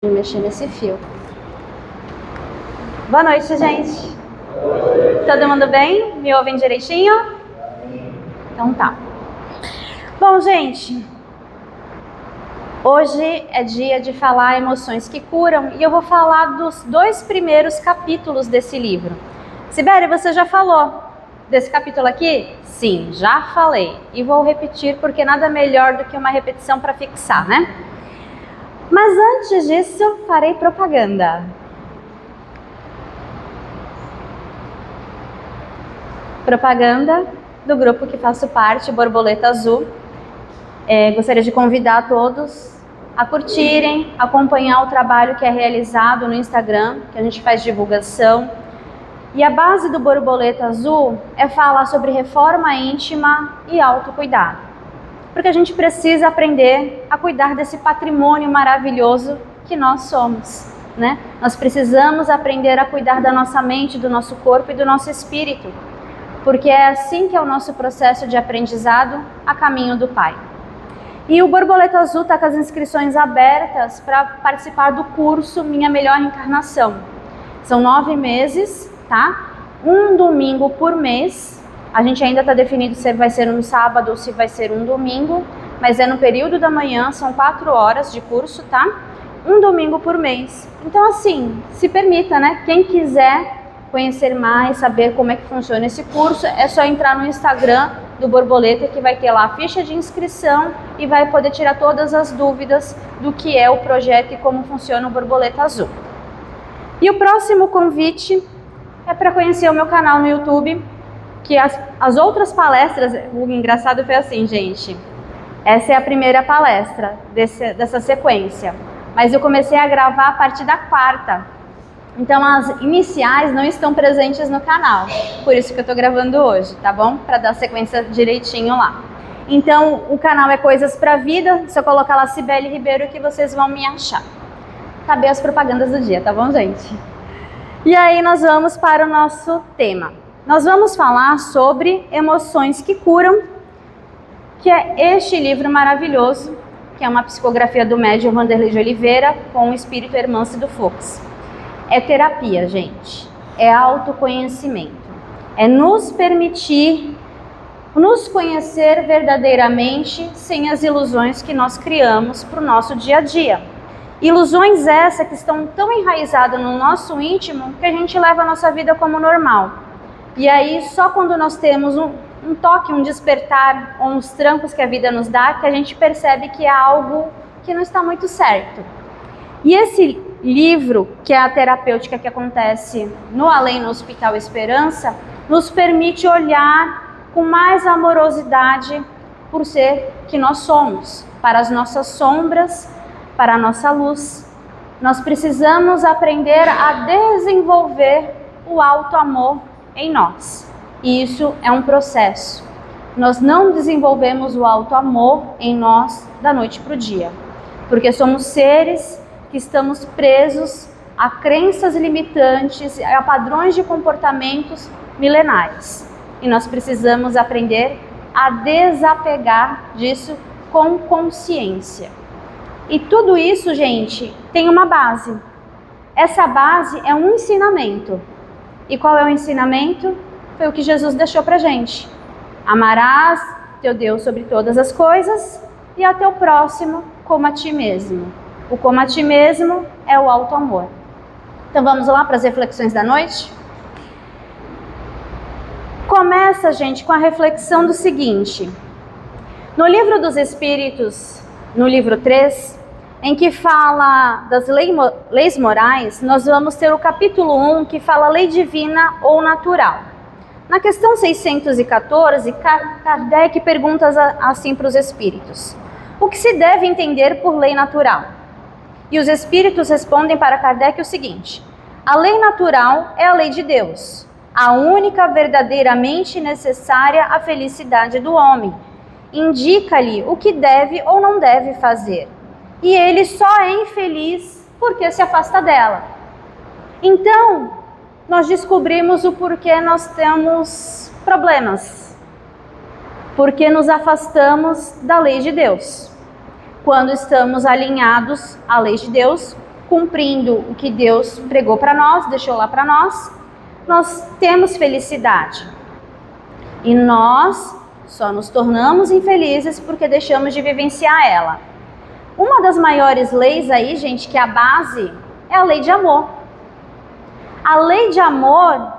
de mexer nesse fio. Boa noite, gente. Todo mundo bem? Me ouvem direitinho? Então tá. Bom, gente, hoje é dia de falar emoções que curam e eu vou falar dos 2 primeiros capítulos desse livro. Sibeli, você já falou desse capítulo aqui? Sim, já falei. E vou repetir porque nada melhor do que uma repetição para fixar, né? Mas antes disso, farei propaganda. Propaganda do grupo que faço parte, Borboleta Azul. Gostaria de convidar todos a curtirem, acompanhar o trabalho que é realizado no Instagram, que a gente faz divulgação. E a base do Borboleta Azul é falar sobre reforma íntima e autocuidado. Porque a gente precisa aprender a cuidar desse patrimônio maravilhoso que nós somos, né? Nós precisamos aprender a cuidar da nossa mente, do nosso corpo e do nosso espírito. Porque é assim que é o nosso processo de aprendizado a caminho do Pai. E o Borboleta Azul está com as inscrições abertas para participar do curso Minha Melhor Encarnação. São 9 meses, tá? Um domingo por mês. A gente ainda está definido se vai ser um sábado ou se vai ser um domingo, mas é no período da manhã, são 4 horas de curso, tá? Um domingo por mês. Então, assim, se permita, né? Quem quiser conhecer mais, saber como é que funciona esse curso, é só entrar no Instagram do Borboleta, que vai ter lá a ficha de inscrição e vai poder tirar todas as dúvidas do que é o projeto e como funciona o Borboleta Azul. E o próximo convite é para conhecer o meu canal no YouTube, que as outras palestras, o engraçado foi assim, gente, essa é a primeira palestra dessa sequência, mas eu comecei a gravar a partir da 4ª, então as iniciais não estão presentes no canal, por isso que eu estou gravando hoje, tá bom? Para dar sequência direitinho lá. Então o canal é Coisas pra Vida, se eu colocar lá Sibeli Ribeiro que vocês vão me achar. Acabei as propagandas do dia, tá bom, gente? E aí nós vamos para o nosso tema. Nós vamos falar sobre emoções que curam, que é este livro maravilhoso, que é uma psicografia do médium Vanderlei de Oliveira com o espírito Hermâncio Fux. É terapia, gente. É autoconhecimento. É nos permitir nos conhecer verdadeiramente sem as ilusões que nós criamos para o nosso dia a dia. Ilusões essas que estão tão enraizadas no nosso íntimo que a gente leva a nossa vida como normal. E aí, só quando nós temos um toque, um despertar, ou uns trancos que a vida nos dá, que a gente percebe que é algo que não está muito certo. E esse livro, que é a terapêutica que acontece no Além, no Hospital Esperança, nos permite olhar com mais amorosidade por ser que nós somos, para as nossas sombras, para a nossa luz. Nós precisamos aprender a desenvolver o auto-amor em nós. E isso é um processo. Nós não desenvolvemos o auto-amor em nós da noite para o dia. Porque somos seres que estamos presos a crenças limitantes, a padrões de comportamentos milenares. E nós precisamos aprender a desapegar disso com consciência. E tudo isso, gente, tem uma base. Essa base é um ensinamento. E qual é o ensinamento? Foi o que Jesus deixou pra gente. Amarás teu Deus sobre todas as coisas e ao teu próximo como a ti mesmo. O como a ti mesmo é o auto-amor. Então vamos lá para as reflexões da noite? Começa, gente, com a reflexão do seguinte. No Livro dos Espíritos, no livro 3, em que fala das leis morais, nós vamos ter o capítulo 1, que fala lei divina ou natural. Na questão 614, Kardec pergunta assim para os espíritos: o que se deve entender por lei natural? E os espíritos respondem para Kardec o seguinte: a lei natural é a lei de Deus, a única verdadeiramente necessária à felicidade do homem. Indica-lhe o que deve ou não deve fazer. E ele só é infeliz porque se afasta dela. Então, nós descobrimos o porquê nós temos problemas. Porque nos afastamos da lei de Deus. Quando estamos alinhados à lei de Deus, cumprindo o que Deus pregou para nós, deixou lá para nós, nós temos felicidade. E nós só nos tornamos infelizes porque deixamos de vivenciar ela. Uma das maiores leis aí, gente, que é a base, é a lei de amor. A lei de amor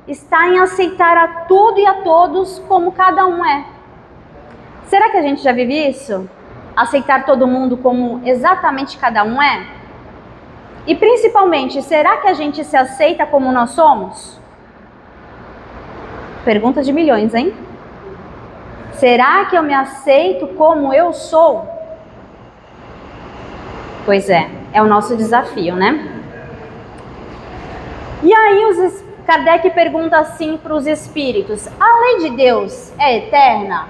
está em aceitar a tudo e a todos como cada um é. Será que a gente já vive isso? Aceitar todo mundo como exatamente cada um é? E principalmente, será que a gente se aceita como nós somos? Pergunta de milhões, hein? Será que eu me aceito como eu sou? Pois é o nosso desafio, né? E aí Kardec pergunta assim para os espíritos: a lei de Deus é eterna?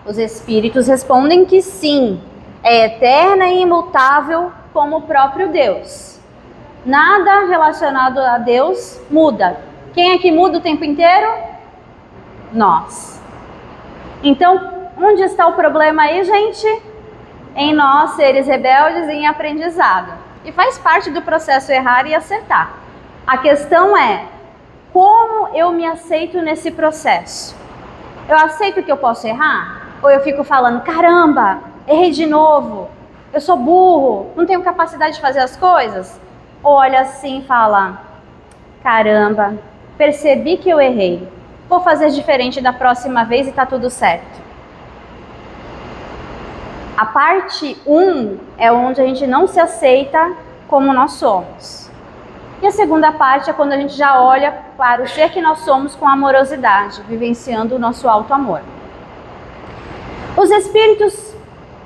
Os espíritos respondem que sim, é eterna e imutável como o próprio Deus. Nada relacionado a Deus muda. Quem é que muda o tempo inteiro? Nós. Então, onde está o problema aí, gente? Em nós, seres rebeldes, em aprendizado. E faz parte do processo errar e acertar. A questão é, como eu me aceito nesse processo? Eu aceito que eu posso errar? Ou eu fico falando, caramba, errei de novo, eu sou burro, não tenho capacidade de fazer as coisas? Ou olha assim e fala, caramba, percebi que eu errei, vou fazer diferente da próxima vez e tá tudo certo. A parte 1 é onde a gente não se aceita como nós somos. E a segunda parte é quando a gente já olha para o ser que nós somos com amorosidade, vivenciando o nosso alto amor. Os espíritos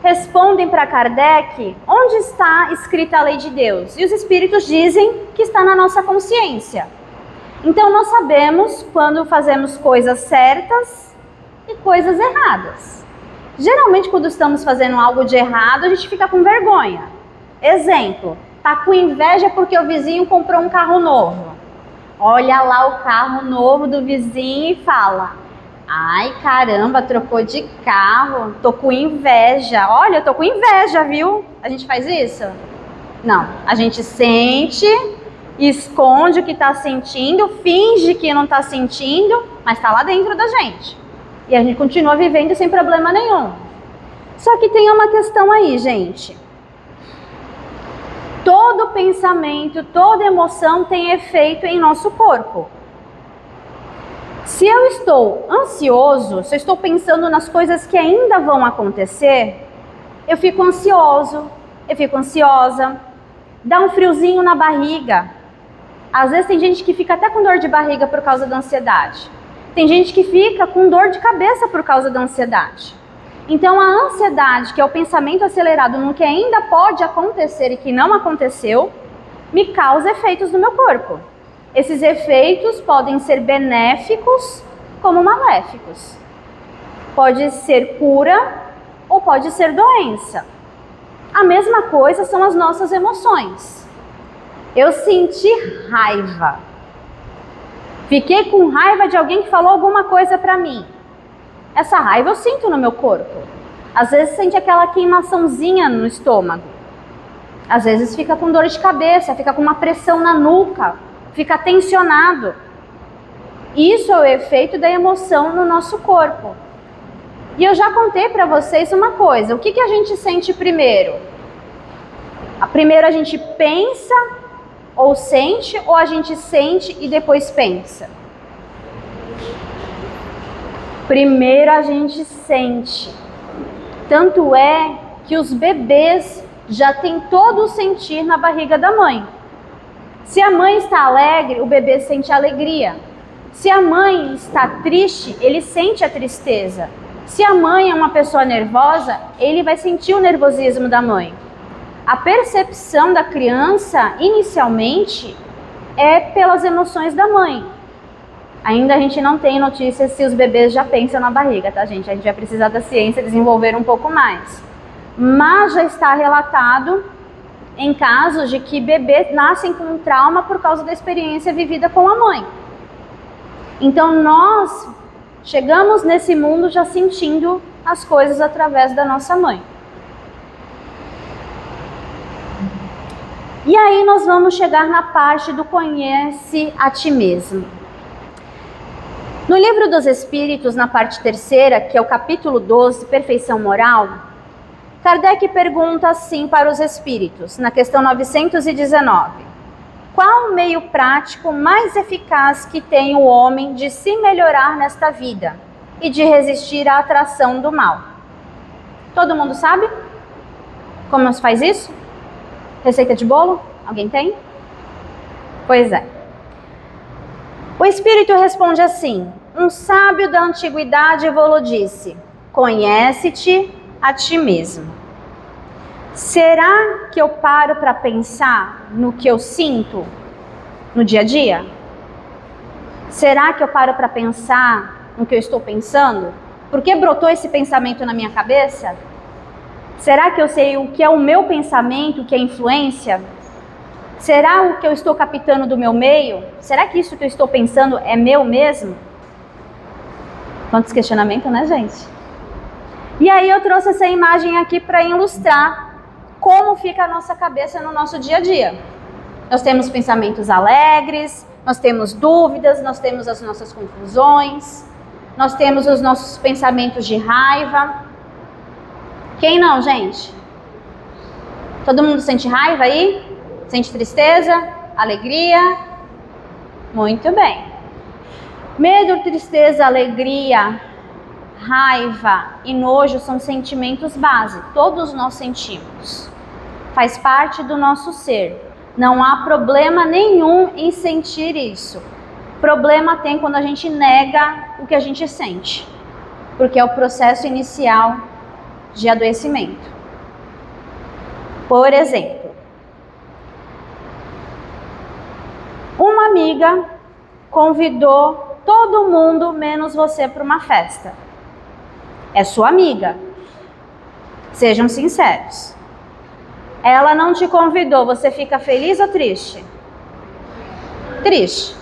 respondem para Kardec onde está escrita a lei de Deus. E os espíritos dizem que está na nossa consciência. Então nós sabemos quando fazemos coisas certas e coisas erradas. Geralmente quando estamos fazendo algo de errado, a gente fica com vergonha. Exemplo, tá com inveja porque o vizinho comprou um carro novo. Olha lá o carro novo do vizinho e fala, ai caramba, trocou de carro, tô com inveja. Olha, eu tô com inveja, viu? A gente faz isso? Não, a gente sente, esconde o que tá sentindo, finge que não tá sentindo, mas tá lá dentro da gente. E a gente continua vivendo sem problema nenhum. Só que tem uma questão aí, gente. Todo pensamento, toda emoção tem efeito em nosso corpo. Se eu estou ansioso, se eu estou pensando nas coisas que ainda vão acontecer, eu fico ansioso, eu fico ansiosa, dá um friozinho na barriga. Às vezes tem gente que fica até com dor de barriga por causa da ansiedade. Tem gente que fica com dor de cabeça por causa da ansiedade. Então a ansiedade, que é o pensamento acelerado no que ainda pode acontecer e que não aconteceu, me causa efeitos no meu corpo. Esses efeitos podem ser benéficos como maléficos. Pode ser cura ou pode ser doença. A mesma coisa são as nossas emoções. Eu senti raiva. Fiquei com raiva de alguém que falou alguma coisa pra mim. Essa raiva eu sinto no meu corpo. Às vezes sente aquela queimaçãozinha no estômago. Às vezes fica com dor de cabeça, fica com uma pressão na nuca, fica tensionado. Isso é o efeito da emoção no nosso corpo. E eu já contei pra vocês uma coisa. O que a gente sente primeiro? Primeiro a gente pensa ou sente, ou a gente sente e depois pensa? Primeiro a gente sente. Tanto é que os bebês já têm todo o sentir na barriga da mãe. Se a mãe está alegre, o bebê sente alegria. Se a mãe está triste, ele sente a tristeza. Se a mãe é uma pessoa nervosa, ele vai sentir o nervosismo da mãe. A percepção da criança, inicialmente, é pelas emoções da mãe. Ainda a gente não tem notícias se os bebês já pensam na barriga, tá, gente? A gente vai precisar da ciência desenvolver um pouco mais. Mas já está relatado em casos de que bebês nascem com um trauma por causa da experiência vivida com a mãe. Então nós chegamos nesse mundo já sentindo as coisas através da nossa mãe. E aí nós vamos chegar na parte do conhece a ti mesmo. No Livro dos Espíritos, na parte 3ª, que é o capítulo 12, Perfeição Moral, Kardec pergunta assim para os espíritos, na questão 919. Qual o meio prático mais eficaz que tem o homem de se melhorar nesta vida e de resistir à atração do mal? Todo mundo sabe como se faz isso? Receita de bolo? Alguém tem? Pois é. O Espírito responde assim: um sábio da antiguidade vou-lo disse, conhece-te a ti mesmo. Será que eu paro para pensar no que eu sinto no dia a dia? Será que eu paro para pensar no que eu estou pensando? Por que brotou esse pensamento na minha cabeça? Será que eu sei o que é o meu pensamento, o que é influência? Será o que eu estou captando do meu meio? Será que isso que eu estou pensando é meu mesmo? Quantos questionamentos, né, gente? E aí eu trouxe essa imagem aqui para ilustrar como fica a nossa cabeça no nosso dia a dia. Nós temos pensamentos alegres, nós temos dúvidas, nós temos as nossas confusões, nós temos os nossos pensamentos de raiva. Quem não, gente? Todo mundo sente raiva aí? Sente tristeza? Alegria? Muito bem. Medo, tristeza, alegria, raiva e nojo são sentimentos base. Todos nós sentimos. Faz parte do nosso ser. Não há problema nenhum em sentir isso. Problema tem quando a gente nega o que a gente sente. Porque é o processo inicial de adoecimento. Por exemplo, uma amiga convidou todo mundo menos você para uma festa. É sua amiga. Sejam sinceros. Ela não te convidou, você fica feliz ou triste? Triste.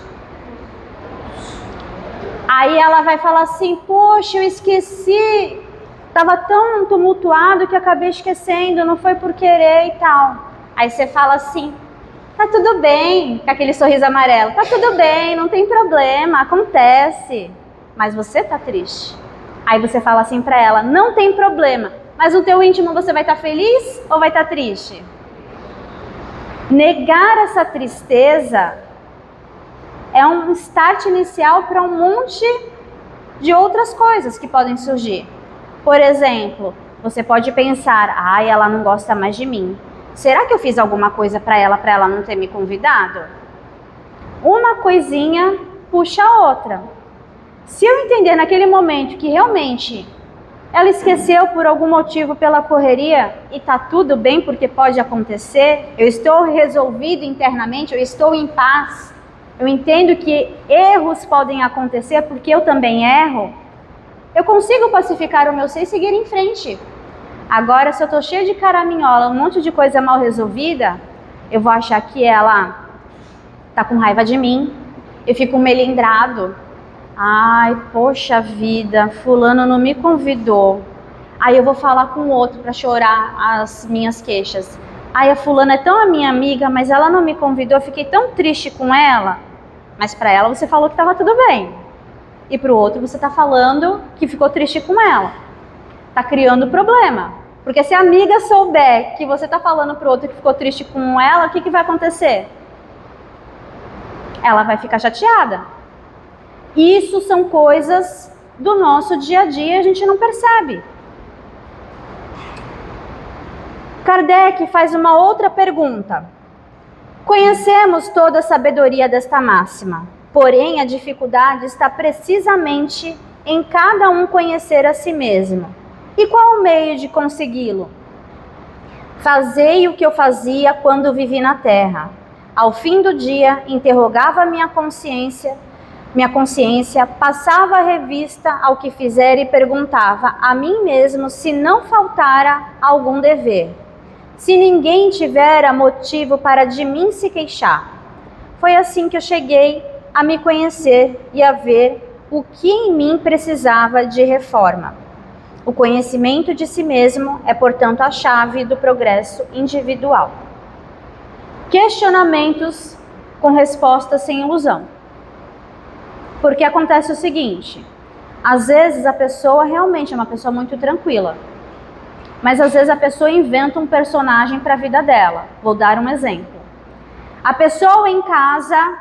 Aí ela vai falar assim, poxa, eu esqueci. Estava tão tumultuado que acabei esquecendo, não foi por querer e tal. Aí você fala assim, tá tudo bem, com aquele sorriso amarelo. Tá tudo bem, não tem problema, acontece. Mas você tá triste. Aí você fala assim pra ela, não tem problema. Mas no teu íntimo você vai estar feliz ou vai estar triste? Negar essa tristeza é um start inicial para um monte de outras coisas que podem surgir. Por exemplo, você pode pensar, ai, ela não gosta mais de mim. Será que eu fiz alguma coisa para ela não ter me convidado? Uma coisinha puxa a outra. Se eu entender naquele momento que realmente ela esqueceu por algum motivo pela correria e tá tudo bem porque pode acontecer, eu estou resolvido internamente, eu estou em paz, eu entendo que erros podem acontecer porque eu também erro, eu consigo pacificar o meu ser e seguir em frente. Agora, se eu tô cheia de caraminhola, um monte de coisa mal resolvida, eu vou achar que ela tá com raiva de mim, eu fico melindrado. Ai, poxa vida, fulano não me convidou. Aí eu vou falar com o outro para chorar as minhas queixas. Ai, a fulana é tão a minha amiga, mas ela não me convidou, eu fiquei tão triste com ela. Mas para ela você falou que estava tudo bem. E para o outro você está falando que ficou triste com ela. Está criando problema. Porque se a amiga souber que você está falando para o outro que ficou triste com ela, o que vai acontecer? Ela vai ficar chateada. Isso são coisas do nosso dia a dia e a gente não percebe. Kardec faz uma outra pergunta. Conhecemos toda a sabedoria desta máxima, porém a dificuldade está precisamente em cada um conhecer a si mesmo. E qual o meio de consegui-lo? Fazei o que eu fazia quando vivi na terra. Ao fim do dia, interrogava minha consciência, passava a revista ao que fizera e perguntava a mim mesmo se não faltara algum dever, se ninguém tivera motivo para de mim se queixar. Foi assim que eu cheguei a me conhecer e a ver o que em mim precisava de reforma. O conhecimento de si mesmo é, portanto, a chave do progresso individual. Questionamentos com respostas sem ilusão. Porque acontece o seguinte, às vezes a pessoa realmente é uma pessoa muito tranquila, mas às vezes a pessoa inventa um personagem para a vida dela. Vou dar um exemplo. A pessoa em casa,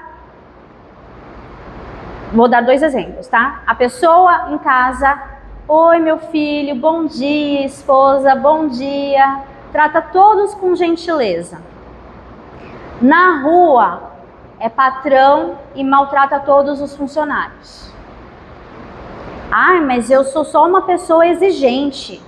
vou dar 2 exemplos, tá? A pessoa em casa, oi meu filho, bom dia, esposa, bom dia, trata todos com gentileza. Na rua, é patrão e maltrata todos os funcionários. Ai, mas eu sou só uma pessoa exigente.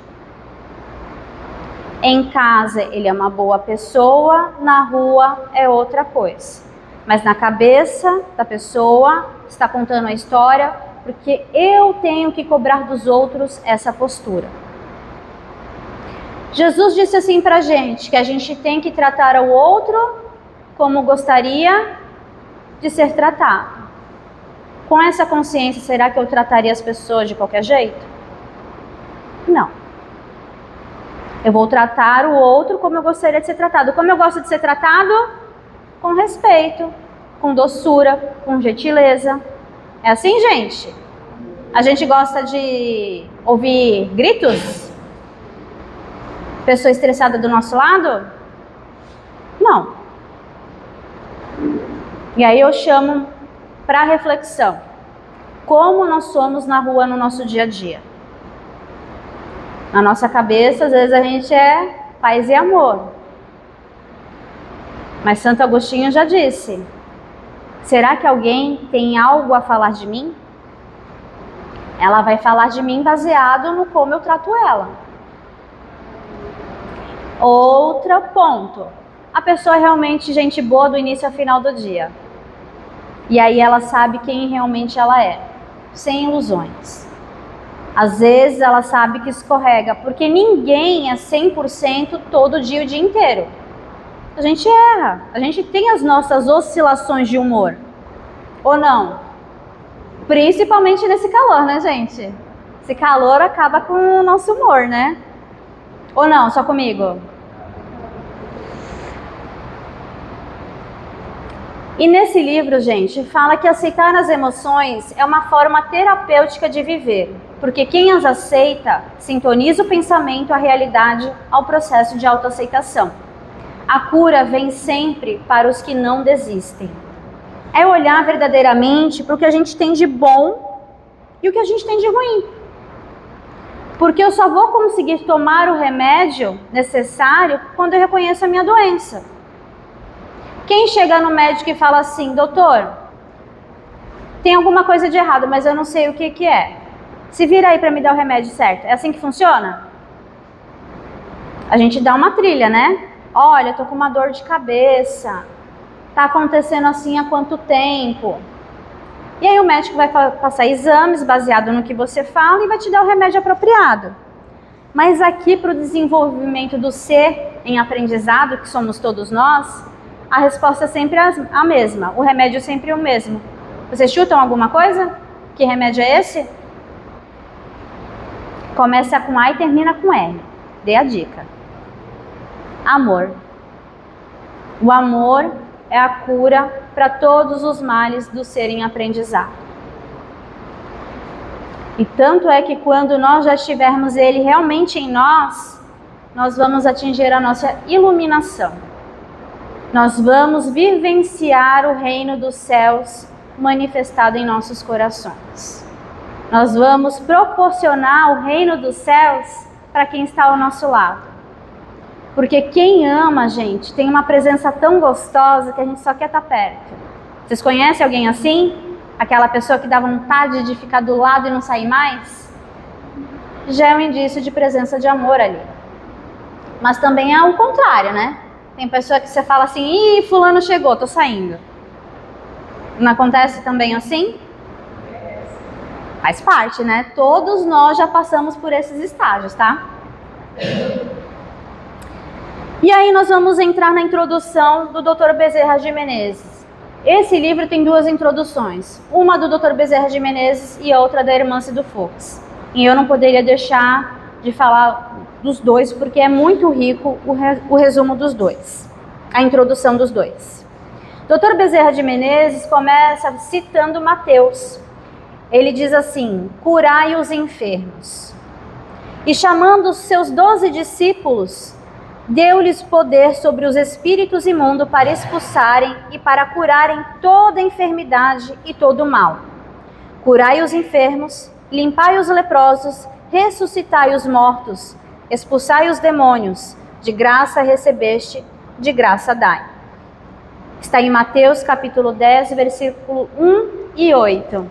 Em casa ele é uma boa pessoa, na rua é outra coisa. Mas na cabeça da pessoa está contando a história porque eu tenho que cobrar dos outros essa postura. Jesus disse assim pra gente, que a gente tem que tratar o outro como gostaria de ser tratado. Com essa consciência, será que eu trataria as pessoas de qualquer jeito? Não. Eu vou tratar o outro como eu gostaria de ser tratado. Como eu gosto de ser tratado? Com respeito, com doçura, com gentileza. É assim, gente? A gente gosta de ouvir gritos? Pessoa estressada do nosso lado? Não. E aí eu chamo para reflexão. Como nós somos na rua no nosso dia a dia? Na nossa cabeça, às vezes a gente é paz e amor. Mas Santo Agostinho já disse, será que alguém tem algo a falar de mim? Ela vai falar de mim baseado no como eu trato ela. Outro ponto. A pessoa é realmente gente boa do início ao final do dia. E aí ela sabe quem realmente ela é, sem ilusões. Às vezes ela sabe que escorrega, porque ninguém é 100% todo dia, o dia inteiro. A gente erra, a gente tem as nossas oscilações de humor. Ou não? Principalmente nesse calor, né, gente? Esse calor acaba com o nosso humor, né? Ou não, só comigo? E nesse livro, gente, fala que aceitar as emoções é uma forma terapêutica de viver, porque quem as aceita sintoniza o pensamento, a realidade, ao processo de autoaceitação. A cura vem sempre para os que não desistem. É olhar verdadeiramente para o que a gente tem de bom e o que a gente tem de ruim. Porque eu só vou conseguir tomar o remédio necessário quando eu reconheço a minha doença. Quem chega no médico e fala assim, doutor, tem alguma coisa de errado, mas eu não sei o que é. Se vira aí para me dar o remédio certo. É assim que funciona? A gente dá uma trilha, né? Olha, tô com uma dor de cabeça. Tá acontecendo assim há quanto tempo? E aí o médico vai passar exames baseado no que você fala e vai te dar o remédio apropriado. Mas aqui para o desenvolvimento do ser em aprendizado, que somos todos nós, a resposta é sempre a mesma, o remédio é sempre o mesmo. Vocês chutam alguma coisa? Que remédio é esse? Começa com A e termina com R. Dê a dica. Amor. O amor é a cura para todos os males do ser em aprendizado. E tanto é que quando nós já tivermos ele realmente em nós, nós vamos atingir a nossa iluminação. Nós vamos vivenciar o reino dos céus manifestado em nossos corações. Nós vamos proporcionar o reino dos céus para quem está ao nosso lado. Porque quem ama, gente, tem uma presença tão gostosa que a gente só quer estar perto. Vocês conhecem alguém assim? Aquela pessoa que dá vontade de ficar do lado e não sair mais? Já é um indício de presença de amor ali. Mas também é o contrário, né? Tem pessoa que você fala assim, ih, fulano chegou, tô saindo. Não acontece também assim? Faz parte, né? Todos nós já passamos por esses estágios, tá? E aí nós vamos entrar na introdução do Dr. Bezerra de Menezes. Esse livro tem 2 introduções. Uma do Dr. Bezerra de Menezes e a outra da irmã Cido Fux. E eu não poderia deixar de falar dos 2, porque é muito rico o resumo dos 2. a introdução dos dois. Dr. Bezerra de Menezes começa citando Mateus. Ele diz assim: curai os enfermos. E chamando os seus 12 discípulos, deu-lhes poder sobre os espíritos imundos para expulsarem e para curarem toda enfermidade e todo mal. Curai os enfermos, limpai os leprosos, ressuscitai os mortos, expulsai os demônios, de graça recebeste, de graça dai. Está em Mateus capítulo 10, versículo 1 e 8.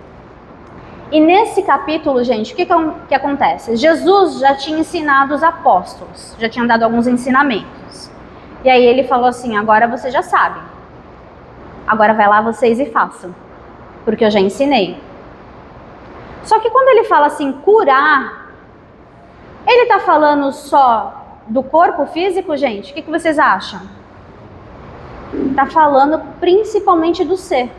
E nesse capítulo, gente, o que acontece? Jesus já tinha ensinado os apóstolos, já tinha dado alguns ensinamentos. E aí ele falou assim: agora vocês já sabem. Agora vai lá vocês e façam, porque eu já ensinei. Só que quando ele fala assim, curar, ele está falando só do corpo físico, gente? O que vocês acham? Está falando principalmente do ser.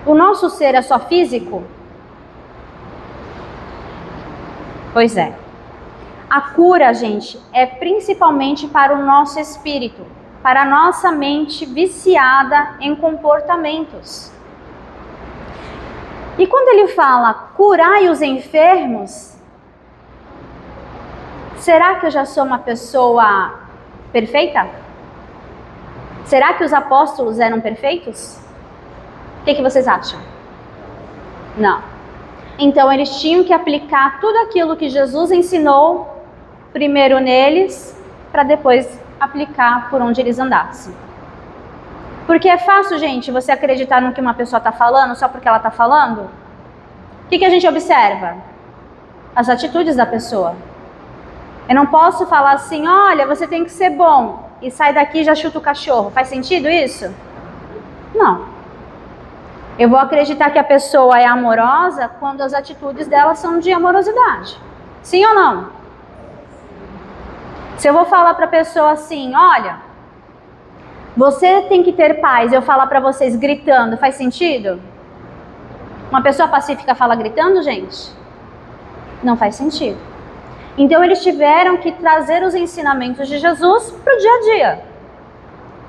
O nosso ser é só físico? Pois é. A cura, gente, é principalmente para o nosso espírito, para a nossa mente viciada em comportamentos. E quando ele fala curai os enfermos, será que eu já sou uma pessoa perfeita? Será que os apóstolos eram perfeitos? O que vocês acham? Não. Então eles tinham que aplicar tudo aquilo que Jesus ensinou primeiro neles, para depois aplicar por onde eles andassem. Porque é fácil, gente, você acreditar no que uma pessoa está falando só porque ela está falando? O que a gente observa? As atitudes da pessoa. Eu não posso falar assim, olha, você tem que ser bom, e sai daqui e já chuta o cachorro. Faz sentido isso? Não. Eu vou acreditar que a pessoa é amorosa quando as atitudes dela são de amorosidade. Sim ou não? Se eu vou falar para a pessoa assim, olha, você tem que ter paz, eu falar para vocês gritando, faz sentido? Uma pessoa pacífica fala gritando, gente? Não faz sentido. Então eles tiveram que trazer os ensinamentos de Jesus para o dia a dia.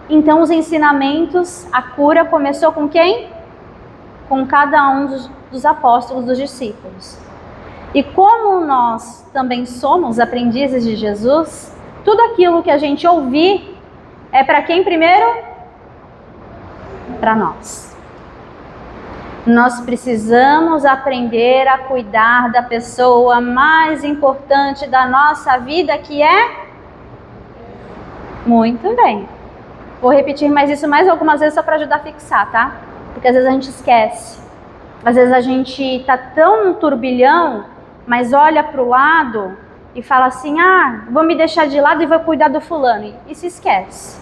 Então os ensinamentos, a cura começou com quem? Com cada um dos apóstolos, dos discípulos. E como nós também somos aprendizes de Jesus, tudo aquilo que a gente ouvir é para quem primeiro? Para nós. Nós precisamos aprender a cuidar da pessoa mais importante da nossa vida, que é? Muito bem. Vou repetir mais isso mais algumas vezes só para ajudar a fixar, tá? Porque às vezes a gente esquece. Às vezes a gente tá tão no turbilhão, mas olha para o lado e fala assim, vou me deixar de lado e vou cuidar do fulano. E se esquece.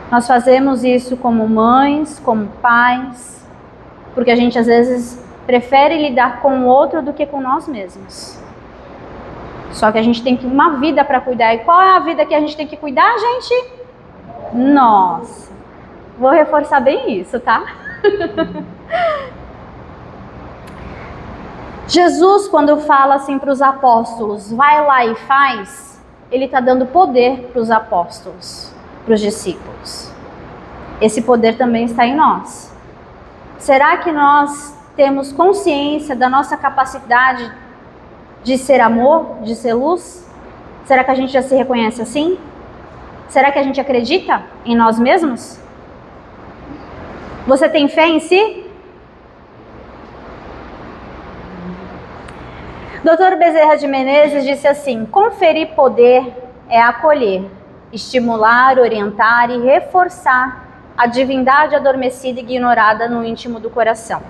Nós fazemos isso como mães, como pais, porque a gente às vezes prefere lidar com o outro do que com nós mesmos. Só que a gente tem uma vida para cuidar. E qual é a vida que a gente tem que cuidar, gente? Nossa, vou reforçar bem isso, tá? Jesus, quando fala assim para os apóstolos, vai lá e faz, ele está dando poder para os apóstolos, para os discípulos. Esse poder também está em nós. Será que nós temos consciência da nossa capacidade de ser amor, de ser luz? Será que a gente já se reconhece assim? Será que a gente acredita em nós mesmos? Você tem fé em si? Dr. Bezerra de Menezes disse assim, conferir poder é acolher, estimular, orientar e reforçar a divindade adormecida e ignorada no íntimo do coração.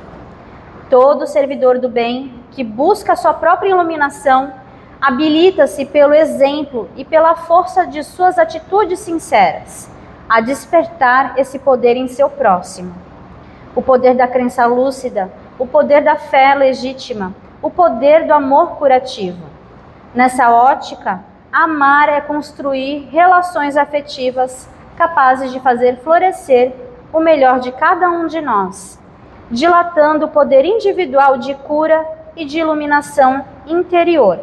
Todo servidor do bem que busca sua própria iluminação habilita-se pelo exemplo e pela força de suas atitudes sinceras a despertar esse poder em seu próximo. O poder da crença lúcida, o poder da fé legítima, o poder do amor curativo. Nessa ótica, amar é construir relações afetivas capazes de fazer florescer o melhor de cada um de nós, dilatando o poder individual de cura e de iluminação interior.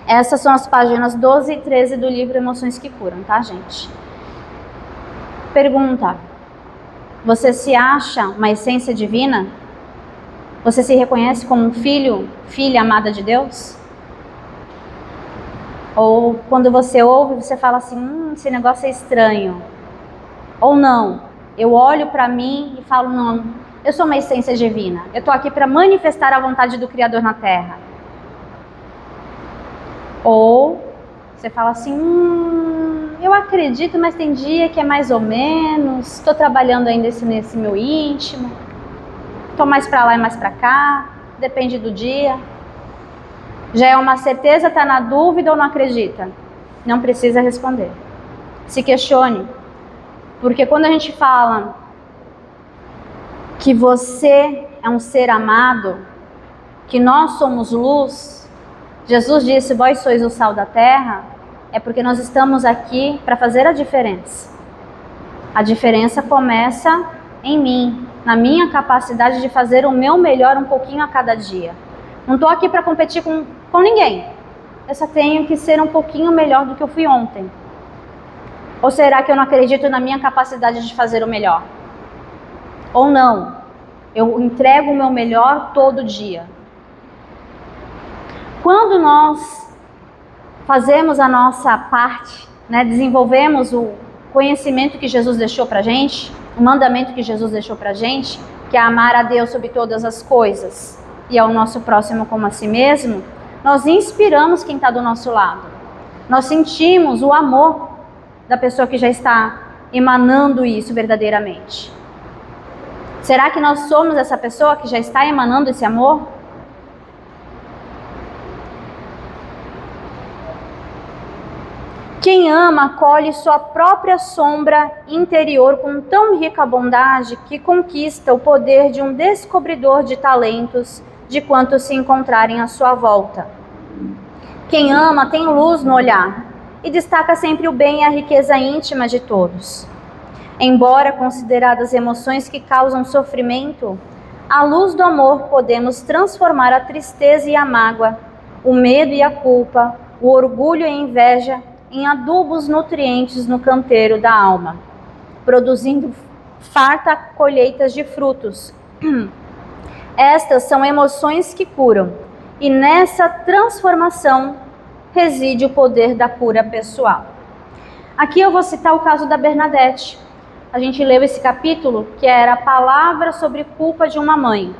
Essas são as páginas 12 e 13 do livro Emoções que Curam, tá, gente? Pergunta: você se acha uma essência divina? Você se reconhece como um filho, filha amada de Deus? Ou quando você ouve, você fala assim, esse negócio é estranho. Ou não, eu olho para mim e falo, não, eu sou uma essência divina. Eu estou aqui para manifestar a vontade do Criador na Terra. Ou você fala assim, eu acredito, mas tem dia que é mais ou menos, estou trabalhando ainda nesse meu íntimo, estou mais para lá e mais para cá, depende do dia. Já é uma certeza, está na dúvida ou não acredita? Não precisa responder. Se questione, porque quando a gente fala que você é um ser amado, que nós somos luz, Jesus disse, vós sois o sal da terra, é porque nós estamos aqui para fazer a diferença. A diferença começa em mim, na minha capacidade de fazer o meu melhor um pouquinho a cada dia. Não estou aqui para competir com ninguém. Eu só tenho que ser um pouquinho melhor do que eu fui ontem. Ou será que eu não acredito na minha capacidade de fazer o melhor? Ou não? Eu entrego o meu melhor todo dia. Quando nós fazemos a nossa parte, desenvolvemos o conhecimento que Jesus deixou para a gente, o mandamento que Jesus deixou para a gente, que é amar a Deus sobre todas as coisas e ao nosso próximo como a si mesmo, nós inspiramos quem está do nosso lado. Nós sentimos o amor da pessoa que já está emanando isso verdadeiramente. Será que nós somos essa pessoa que já está emanando esse amor? Quem ama colhe sua própria sombra interior com tão rica bondade que conquista o poder de um descobridor de talentos de quantos se encontrarem à sua volta. Quem ama tem luz no olhar e destaca sempre o bem e a riqueza íntima de todos. Embora consideradas emoções que causam sofrimento, à luz do amor podemos transformar a tristeza e a mágoa, o medo e a culpa, o orgulho e a inveja em adubos nutrientes no canteiro da alma, produzindo farta colheitas de frutos. Estas são emoções que curam, e nessa transformação reside o poder da cura pessoal. Aqui eu vou citar o caso da Bernadette. A gente leu esse capítulo, que era a palavra sobre culpa de uma mãe.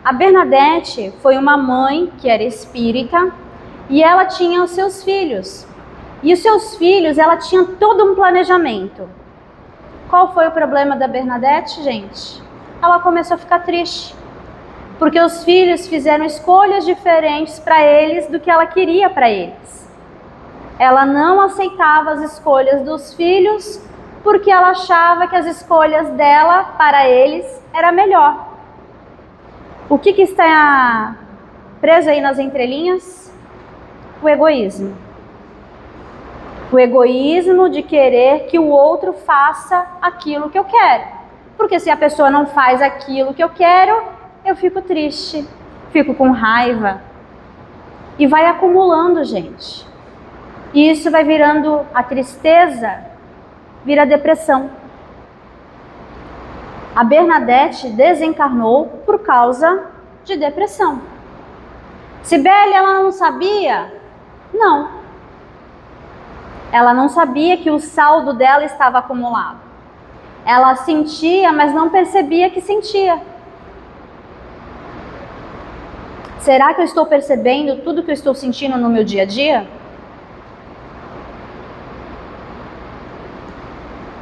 A Bernadette foi uma mãe que era espírita, e ela tinha os seus filhos. E os seus filhos, ela tinha todo um planejamento. Qual foi o problema da Bernadette, gente? Ela começou a ficar triste, porque os filhos fizeram escolhas diferentes para eles do que ela queria para eles. Ela não aceitava as escolhas dos filhos, porque ela achava que as escolhas dela para eles era melhor. O que está preso aí nas entrelinhas? O egoísmo. O egoísmo de querer que o outro faça aquilo que eu quero. Porque se a pessoa não faz aquilo que eu quero, eu fico triste, fico com raiva. E vai acumulando, gente. E isso vai virando a tristeza, vira depressão. A Bernadette desencarnou por causa de depressão. Cibele, ela não sabia? Não. Ela não sabia que o saldo dela estava acumulado. Ela sentia, mas não percebia que sentia. Será que eu estou percebendo tudo que eu estou sentindo no meu dia a dia?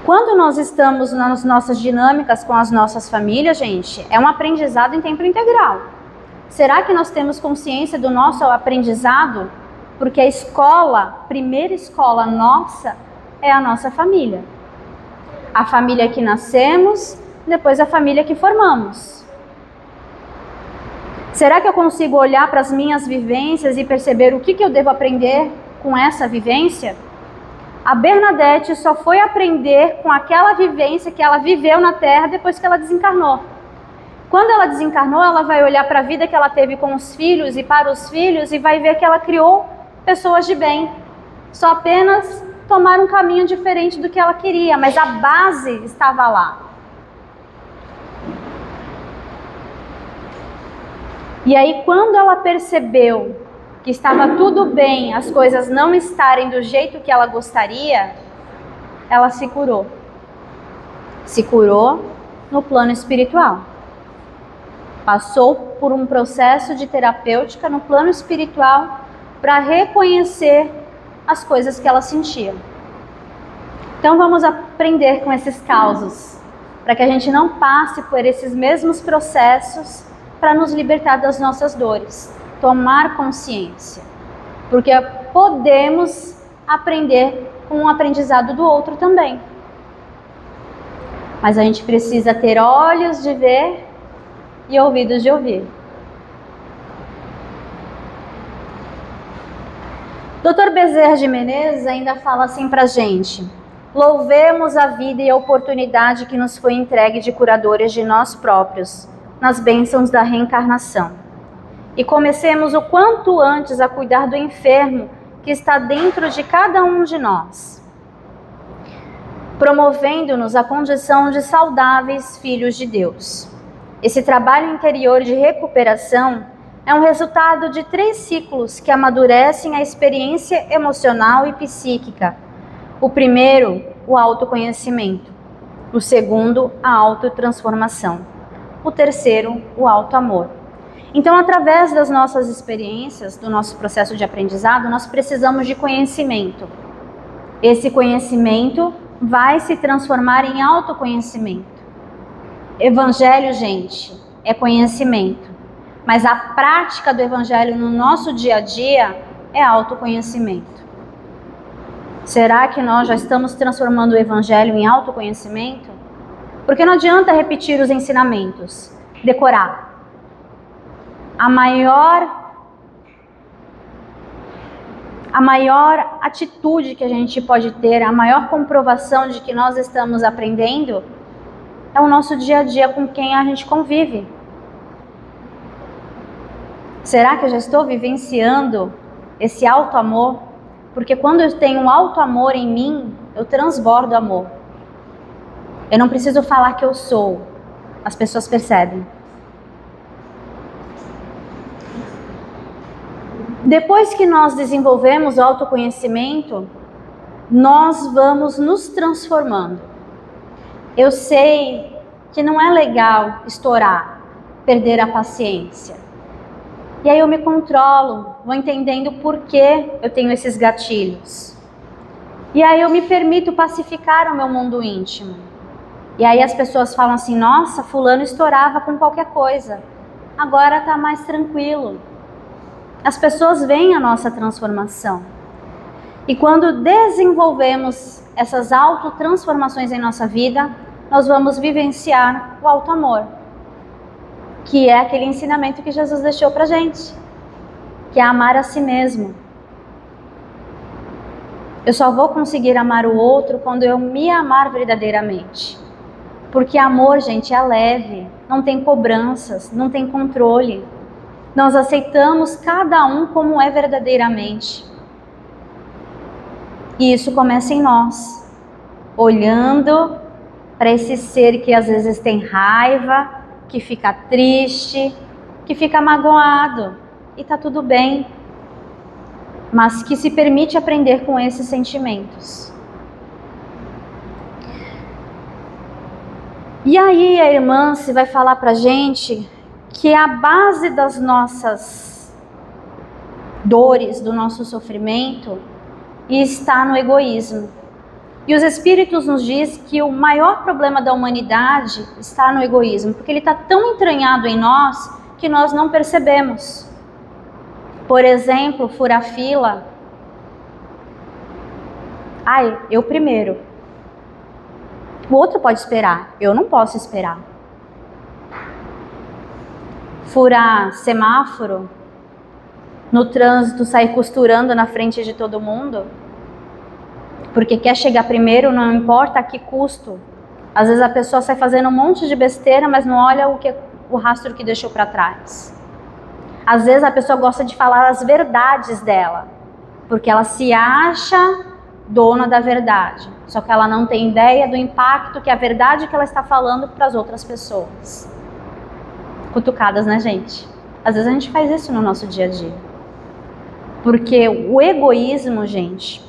Quando nós estamos nas nossas dinâmicas com as nossas famílias, gente, é um aprendizado em tempo integral. Será que nós temos consciência do nosso aprendizado? Porque a escola, primeira escola nossa, é a nossa família. A família que nascemos, depois a família que formamos. Será que eu consigo olhar para as minhas vivências e perceber o que eu devo aprender com essa vivência? A Bernadette só foi aprender com aquela vivência que ela viveu na Terra depois que ela desencarnou. Quando ela desencarnou, ela vai olhar para a vida que ela teve com os filhos e para os filhos e vai ver que ela criou pessoas de bem. Só apenas tomar um caminho diferente do que ela queria, mas a base estava lá. E aí, quando ela percebeu que estava tudo bem, as coisas não estarem do jeito que ela gostaria, ela se curou. Se curou no plano espiritual. Passou por um processo de terapêutica no plano espiritual para reconhecer as coisas que ela sentia. Então vamos aprender com esses causos, para que a gente não passe por esses mesmos processos, para nos libertar das nossas dores. Tomar consciência. Porque podemos aprender com o aprendizado do outro também. Mas a gente precisa ter olhos de ver e ouvidos de ouvir. Dr. Bezerra de Menezes ainda fala assim pra gente: louvemos a vida e a oportunidade que nos foi entregue de curadores de nós próprios, nas bênçãos da reencarnação. E comecemos o quanto antes a cuidar do enfermo que está dentro de cada um de nós, promovendo-nos a condição de saudáveis filhos de Deus. Esse trabalho interior de recuperação é um resultado de 3 ciclos que amadurecem a experiência emocional e psíquica. O primeiro, o autoconhecimento. O segundo, a autotransformação. O terceiro, o autoamor. Então, através das nossas experiências, do nosso processo de aprendizado, nós precisamos de conhecimento. Esse conhecimento vai se transformar em autoconhecimento. Evangelho, gente, é conhecimento. Mas a prática do Evangelho no nosso dia a dia é autoconhecimento. Será que nós já estamos transformando o Evangelho em autoconhecimento? Porque não adianta repetir os ensinamentos, decorar. A maior atitude que a gente pode ter, a maior comprovação de que nós estamos aprendendo, é o nosso dia a dia com quem a gente convive. Será que eu já estou vivenciando esse auto-amor? Porque quando eu tenho um auto-amor em mim, eu transbordo amor. Eu não preciso falar que eu sou, as pessoas percebem. Depois que nós desenvolvemos o autoconhecimento, nós vamos nos transformando. Eu sei que não é legal estourar, perder a paciência. E aí eu me controlo, vou entendendo por que eu tenho esses gatilhos. E aí eu me permito pacificar o meu mundo íntimo. E aí as pessoas falam assim: nossa, fulano estourava com qualquer coisa, agora está mais tranquilo. As pessoas veem a nossa transformação. E quando desenvolvemos essas autotransformações em nossa vida, nós vamos vivenciar o auto-amor, que é aquele ensinamento que Jesus deixou pra gente, que é amar a si mesmo. Eu só vou conseguir amar o outro quando eu me amar verdadeiramente. Porque amor, gente, é leve, não tem cobranças, não tem controle. Nós aceitamos cada um como é verdadeiramente. E isso começa em nós, olhando para esse ser que às vezes tem raiva, que fica triste, que fica magoado, e tá tudo bem, mas que se permite aprender com esses sentimentos. E aí a irmã se vai falar pra gente que a base das nossas dores, do nosso sofrimento, está no egoísmo. E os Espíritos nos diz que o maior problema da humanidade está no egoísmo, porque ele está tão entranhado em nós que nós não percebemos. Por exemplo, furar fila. Ai, eu primeiro. O outro pode esperar, eu não posso esperar. Furar semáforo, no trânsito sair costurando na frente de todo mundo, porque quer chegar primeiro, não importa a que custo. Às vezes a pessoa sai fazendo um monte de besteira, mas não olha o rastro que deixou para trás. Às vezes a pessoa gosta de falar as verdades dela, porque ela se acha dona da verdade, só que ela não tem ideia do impacto que a verdade que ela está falando para as outras pessoas. Cutucadas, né, gente? Às vezes a gente faz isso no nosso dia a dia. Porque o egoísmo, gente,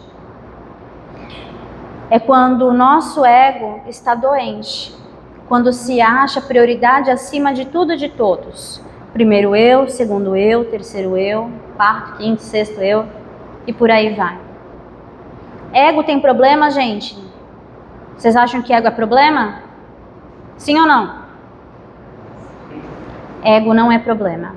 é quando o nosso ego está doente, quando se acha prioridade acima de tudo e de todos. Primeiro eu, segundo eu, terceiro eu, quarto, quinto, sexto eu, e por aí vai. Ego tem problema, gente? Vocês acham que ego é problema? Sim ou não? Ego não é problema.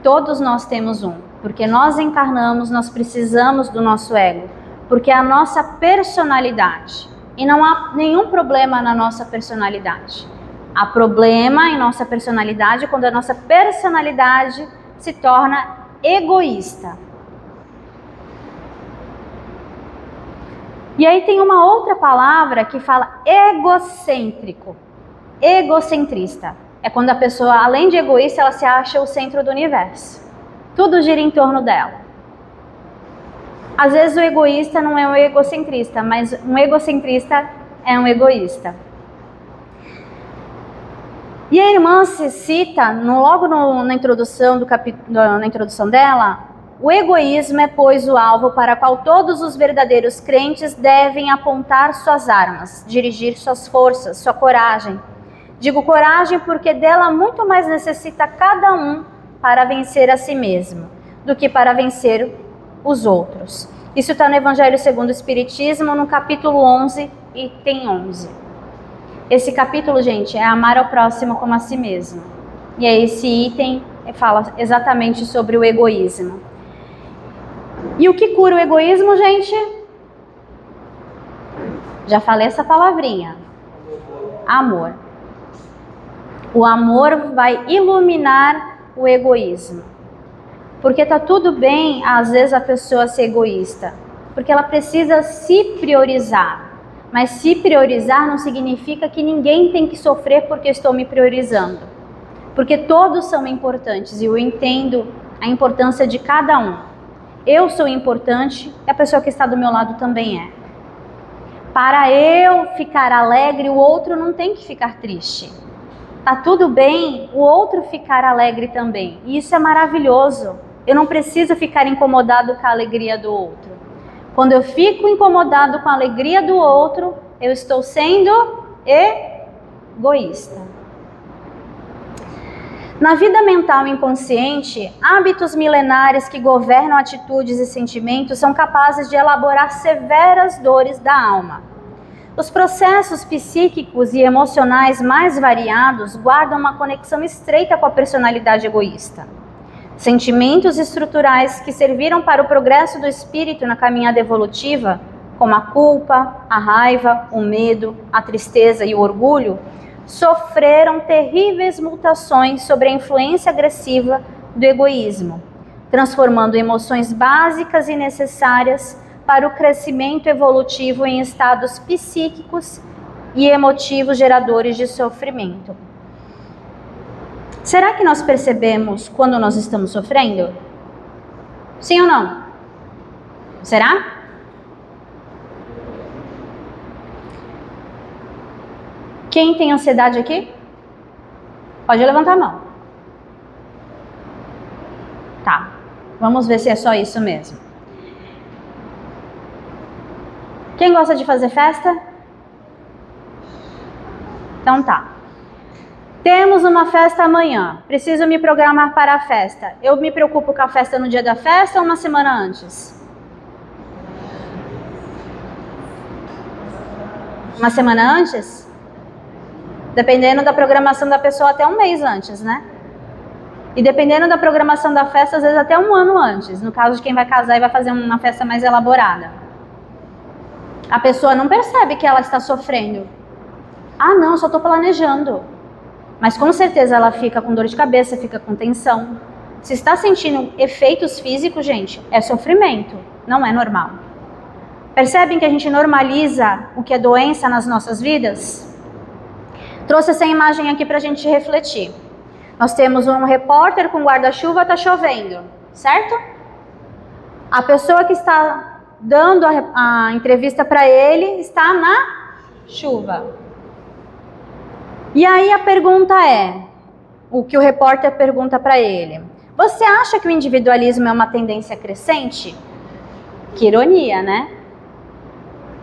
Todos nós temos um. Porque nós encarnamos, nós precisamos do nosso ego. Porque é a nossa personalidade. E não há nenhum problema na nossa personalidade. Há problema em nossa personalidade quando a nossa personalidade se torna egoísta. E aí tem uma outra palavra que fala egocêntrico, egocentrista. É quando a pessoa, além de egoísta, ela se acha o centro do universo. Tudo gira em torno dela. Às vezes o egoísta não é um egocentrista, mas um egocentrista é um egoísta. E a irmã se cita, logo na introdução na introdução dela, o egoísmo é, pois, o alvo para qual todos os verdadeiros crentes devem apontar suas armas, dirigir suas forças, sua coragem. Digo coragem porque dela muito mais necessita cada um para vencer a si mesmo, do que para vencer os outros. Isso está no Evangelho segundo o Espiritismo, no capítulo 11, item 11. Esse capítulo, gente, é amar ao próximo como a si mesmo. E aí esse item fala exatamente sobre o egoísmo. E o que cura o egoísmo, gente? Já falei essa palavrinha. Amor. O amor vai iluminar o egoísmo. Porque tá tudo bem, às vezes, a pessoa ser egoísta. Porque ela precisa se priorizar. Mas se priorizar não significa que ninguém tem que sofrer porque eu estou me priorizando. Porque todos são importantes e eu entendo a importância de cada um. Eu sou importante e a pessoa que está do meu lado também é. Para eu ficar alegre, o outro não tem que ficar triste. Tá tudo bem o outro ficar alegre também. E isso é maravilhoso. Eu não preciso ficar incomodado com a alegria do outro. Quando eu fico incomodado com a alegria do outro, eu estou sendo egoísta. Na vida mental inconsciente, hábitos milenares que governam atitudes e sentimentos são capazes de elaborar severas dores da alma. Os processos psíquicos e emocionais mais variados guardam uma conexão estreita com a personalidade egoísta. Sentimentos estruturais que serviram para o progresso do espírito na caminhada evolutiva, como a culpa, a raiva, o medo, a tristeza e o orgulho, sofreram terríveis mutações sobre a influência agressiva do egoísmo, transformando emoções básicas e necessárias para o crescimento evolutivo em estados psíquicos e emotivos geradores de sofrimento. Será que nós percebemos quando nós estamos sofrendo? Sim ou não? Será? Quem tem ansiedade aqui? Pode levantar a mão. Tá, vamos ver se é só isso mesmo. Quem gosta de fazer festa? Então tá. Temos uma festa amanhã. Preciso me programar para a festa. Eu me preocupo com a festa no dia da festa ou uma semana antes? Uma semana antes? Dependendo da programação da pessoa, até um mês antes, né? E dependendo da programação da festa, às vezes até um ano antes. No caso de quem vai casar e vai fazer uma festa mais elaborada. A pessoa não percebe que ela está sofrendo. Ah, não, só estou planejando. Mas com certeza ela fica com dor de cabeça, fica com tensão. Se está sentindo efeitos físicos, gente, é sofrimento, não é normal. Percebem que a gente normaliza o que é doença nas nossas vidas? Trouxe essa imagem aqui para a gente refletir. Nós temos um repórter com guarda-chuva, está chovendo, certo? A pessoa que está dando a entrevista para ele, está na chuva. E aí a pergunta é, o que o repórter pergunta para ele: você acha que o individualismo é uma tendência crescente? Que ironia, né?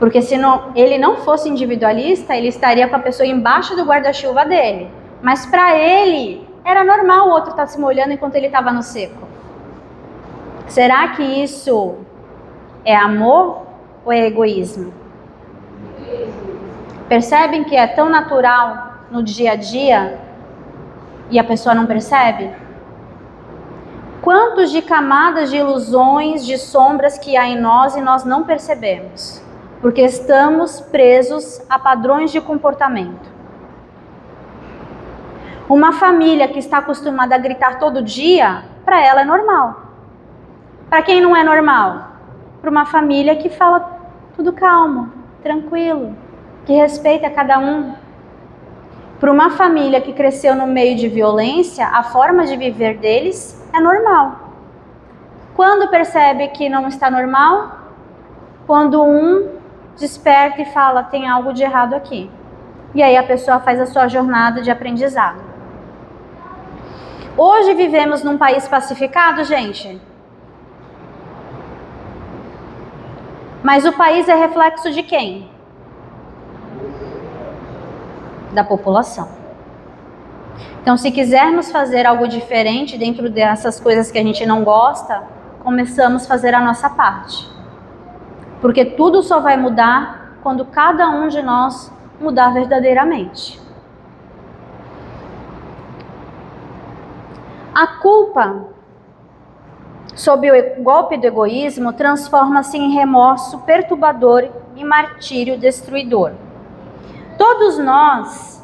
Porque se ele não fosse individualista, ele estaria com a pessoa embaixo do guarda-chuva dele. Mas para ele, era normal o outro estar se molhando enquanto ele estava no seco. Será que isso é amor ou é egoísmo? Percebem que é tão natural no dia a dia e a pessoa não percebe? Quantos de camadas de ilusões, de sombras que há em nós e nós não percebemos? Porque estamos presos a padrões de comportamento. Uma família que está acostumada a gritar todo dia, para ela é normal. Para quem não é normal? Para uma família que fala tudo calmo, tranquilo, que respeita cada um. Para uma família que cresceu no meio de violência, a forma de viver deles é normal. Quando percebe que não está normal? Quando um desperta e fala, tem algo de errado aqui. E aí a pessoa faz a sua jornada de aprendizado. Hoje vivemos num país pacificado, gente. Mas o país é reflexo de quem? Da população. Então, se quisermos fazer algo diferente dentro dessas coisas que a gente não gosta, começamos a fazer a nossa parte. Porque tudo só vai mudar quando cada um de nós mudar verdadeiramente. A culpa, sob o golpe do egoísmo, transforma-se em remorso perturbador e martírio destruidor. Todos nós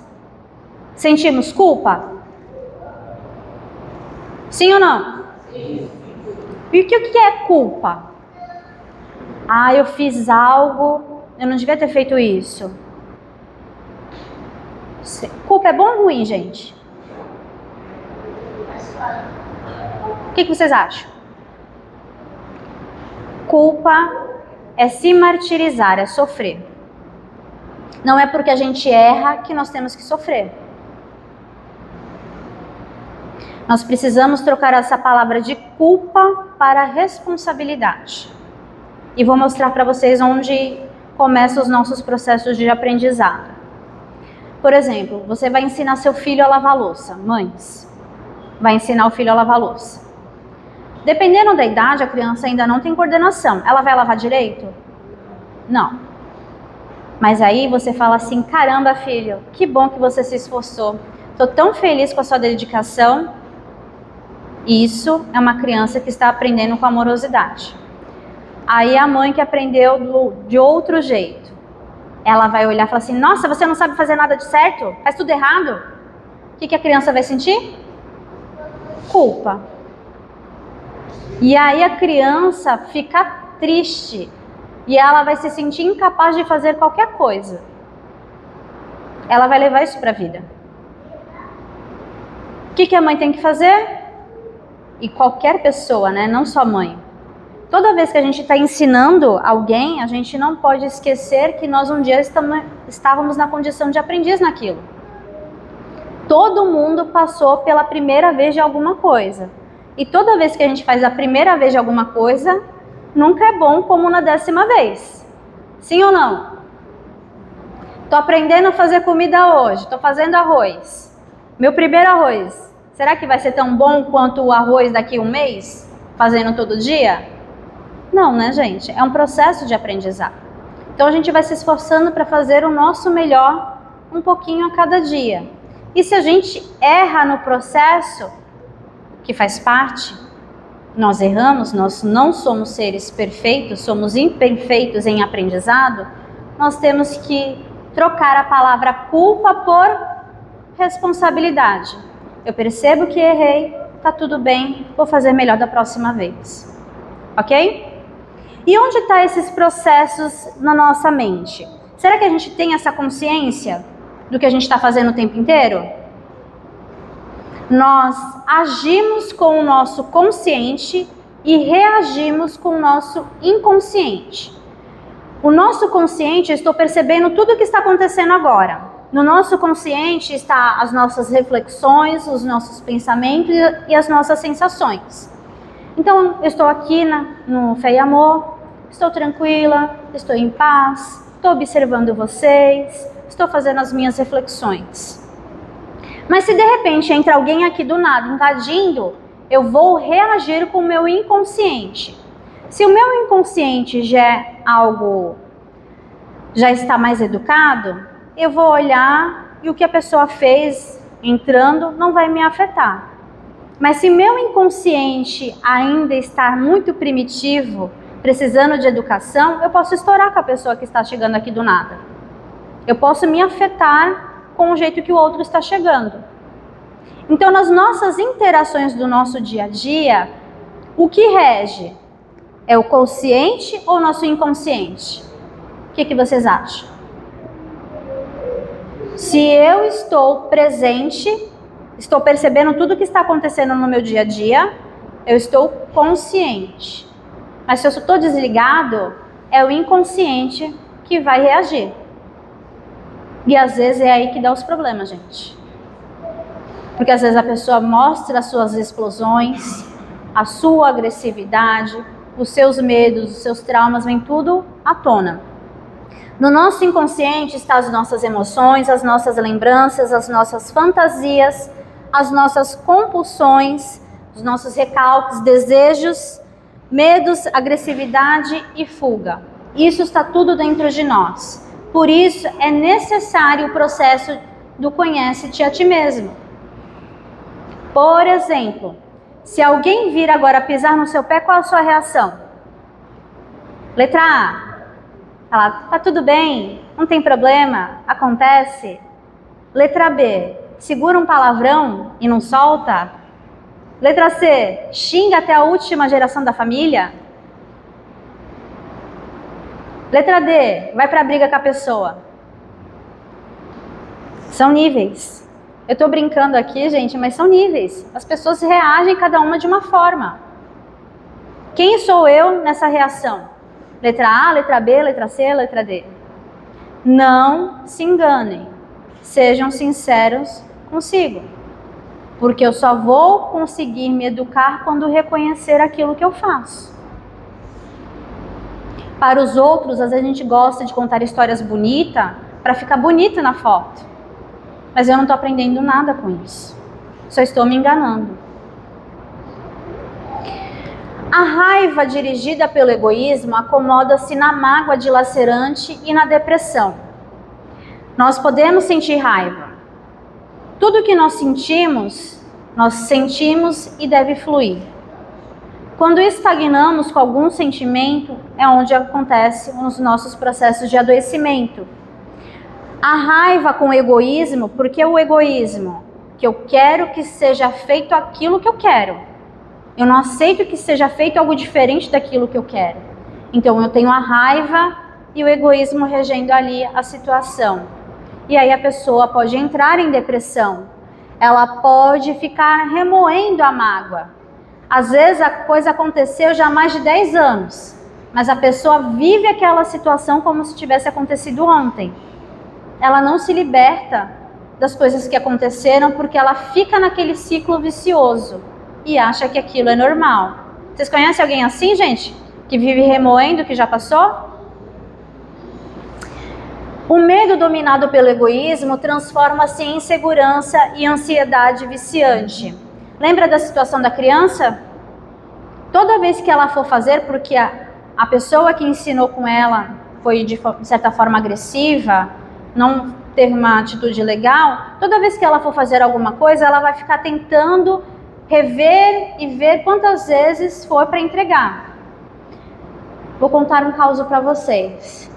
sentimos culpa? Sim ou não? Sim. E o que é culpa? Ah, eu fiz algo, eu não devia ter feito isso. Culpa é bom ou ruim, gente? O que vocês acham? Culpa é se martirizar, é sofrer. Não é porque a gente erra que nós temos que sofrer. Nós precisamos trocar essa palavra de culpa para responsabilidade. E vou mostrar para vocês onde começam os nossos processos de aprendizado. Por exemplo, você vai ensinar seu filho a lavar louça. Mães, vai ensinar o filho a lavar louça. Dependendo da idade, a criança ainda não tem coordenação. Ela vai lavar direito? Não. Mas aí você fala assim, caramba, filho, que bom que você se esforçou. Estou tão feliz com a sua dedicação. Isso é uma criança que está aprendendo com amorosidade. Aí a mãe que aprendeu de outro jeito, ela vai olhar e falar assim, nossa, você não sabe fazer nada de certo? Faz tudo errado? O que a criança vai sentir? Culpa. E aí a criança fica triste e ela vai se sentir incapaz de fazer qualquer coisa. Ela vai levar isso para a vida. O que a mãe tem que fazer? E qualquer pessoa, né? Não só mãe. Toda vez que a gente está ensinando alguém, a gente não pode esquecer que nós um dia estávamos na condição de aprendiz naquilo. Todo mundo passou pela primeira vez de alguma coisa. E toda vez que a gente faz a primeira vez de alguma coisa, nunca é bom como na 10ª vez. Sim ou não? Estou aprendendo a fazer comida hoje, estou fazendo arroz. Meu primeiro arroz, será que vai ser tão bom quanto o arroz daqui a um mês? Fazendo todo dia? Não, né, gente? É um processo de aprendizado. Então a gente vai se esforçando para fazer o nosso melhor um pouquinho a cada dia. E se a gente erra no processo, que faz parte, nós erramos, nós não somos seres perfeitos, somos imperfeitos em aprendizado, nós temos que trocar a palavra culpa por responsabilidade. Eu percebo que errei, tá tudo bem, vou fazer melhor da próxima vez. Ok? E onde estão esses processos na nossa mente? Será que a gente tem essa consciência do que a gente está fazendo o tempo inteiro? Nós agimos com o nosso consciente e reagimos com o nosso inconsciente. O nosso consciente, eu estou percebendo tudo o que está acontecendo agora. No nosso consciente está as nossas reflexões, os nossos pensamentos e as nossas sensações. Então, eu estou aqui no Fé e Amor, estou tranquila, estou em paz, estou observando vocês, estou fazendo as minhas reflexões. Mas se de repente entra alguém aqui do nada invadindo, eu vou reagir com o meu inconsciente. Se o meu inconsciente já está mais educado, eu vou olhar e o que a pessoa fez entrando não vai me afetar. Mas se meu inconsciente ainda está muito primitivo, precisando de educação, eu posso estourar com a pessoa que está chegando aqui do nada. Eu posso me afetar com o jeito que o outro está chegando. Então, nas nossas interações do nosso dia a dia, o que rege? É o consciente ou o nosso inconsciente? O que vocês acham? Se eu estou presente, estou percebendo tudo o que está acontecendo no meu dia a dia, eu estou consciente. Mas se eu estou desligado, é o inconsciente que vai reagir. E às vezes é aí que dá os problemas, gente. Porque às vezes a pessoa mostra as suas explosões, a sua agressividade, os seus medos, os seus traumas, vem tudo à tona. No nosso inconsciente estão as nossas emoções, as nossas lembranças, as nossas fantasias, as nossas compulsões, os nossos recalques, desejos, medos, agressividade e fuga. Isso está tudo dentro de nós. Por isso é necessário o processo do conhece-te a ti mesmo. Por exemplo, se alguém vir agora pisar no seu pé, qual a sua reação? Letra A. Falar, tá tudo bem, não tem problema, acontece. Letra B. Segura um palavrão e não solta. Letra C. Xinga até a última geração da família. Letra D. Vai pra briga com a pessoa. São níveis. Eu tô brincando aqui, gente, mas são níveis. As pessoas reagem cada uma de uma forma. Quem sou eu nessa reação? Letra A, letra B, letra C, letra D. Não se enganem. Sejam sinceros consigo. Porque eu só vou conseguir me educar quando reconhecer aquilo que eu faço. Para os outros, às vezes a gente gosta de contar histórias bonitas para ficar bonita na foto. Mas eu não estou aprendendo nada com isso. Só estou me enganando. A raiva dirigida pelo egoísmo acomoda-se na mágoa dilacerante e na depressão. Nós podemos sentir raiva. Tudo que nós sentimos e deve fluir. Quando estagnamos com algum sentimento, é onde acontecem os nossos processos de adoecimento. A raiva com o egoísmo, porque o egoísmo? Que eu quero que seja feito aquilo que eu quero. Eu não aceito que seja feito algo diferente daquilo que eu quero. Então eu tenho a raiva e o egoísmo regendo ali a situação. E aí a pessoa pode entrar em depressão. Ela pode ficar remoendo a mágoa. Às vezes a coisa aconteceu já há mais de 10 anos. Mas a pessoa vive aquela situação como se tivesse acontecido ontem. Ela não se liberta das coisas que aconteceram porque ela fica naquele ciclo vicioso. E acha que aquilo é normal. Vocês conhecem alguém assim, gente? Que vive remoendo o que já passou? O medo dominado pelo egoísmo transforma-se em insegurança e ansiedade viciante. Lembra da situação da criança? Toda vez que ela for fazer, porque a pessoa que ensinou com ela foi de certa forma agressiva, não teve uma atitude legal, toda vez que ela for fazer alguma coisa, ela vai ficar tentando rever e ver quantas vezes for para entregar. Vou contar um caso para vocês.